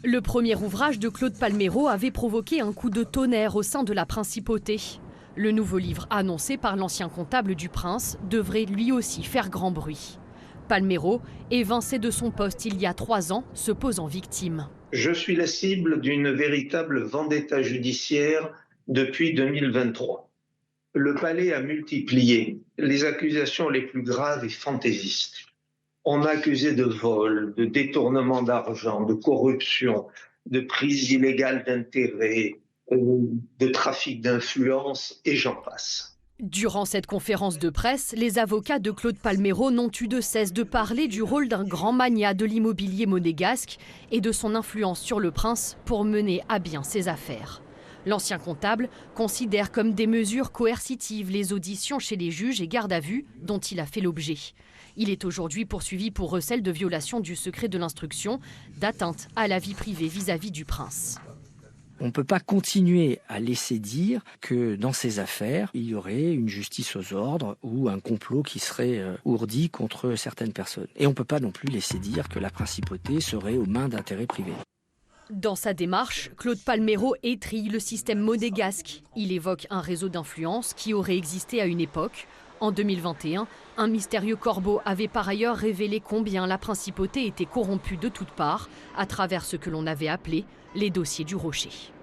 Le premier ouvrage de Claude Palmero avait provoqué un coup de tonnerre au sein de la principauté. Le nouveau livre annoncé par l'ancien comptable du prince devrait lui aussi faire grand bruit. Palmero, évincé de son poste il y a 3 ans, se pose en victime. Je suis la cible d'une véritable vendetta judiciaire depuis 2023. Le palais a multiplié les accusations les plus graves et fantaisistes. On m'a accusé de vol, de détournement d'argent, de corruption, de prise illégale d'intérêts, de trafic d'influence et j'en passe. Durant cette conférence de presse, les avocats de Claude Palmero n'ont eu de cesse de parler du rôle d'un grand magnat de l'immobilier monégasque et de son influence sur le prince pour mener à bien ses affaires. L'ancien comptable considère comme des mesures coercitives les auditions chez les juges et gardes à vue dont il a fait l'objet. Il est aujourd'hui poursuivi pour recel de violation du secret de l'instruction, d'atteinte à la vie privée vis-à-vis du prince. On ne peut pas continuer à laisser dire que dans ces affaires, il y aurait une justice aux ordres ou un complot qui serait ourdi contre certaines personnes. Et on ne peut pas non plus laisser dire que la principauté serait aux mains d'intérêts privés. Dans sa démarche, Claude Palmero étrille le système monégasque. Il évoque un réseau d'influence qui aurait existé à une époque. En 2021, un mystérieux corbeau avait par ailleurs révélé combien la principauté était corrompue de toutes parts à travers ce que l'on avait appelé les dossiers du rocher.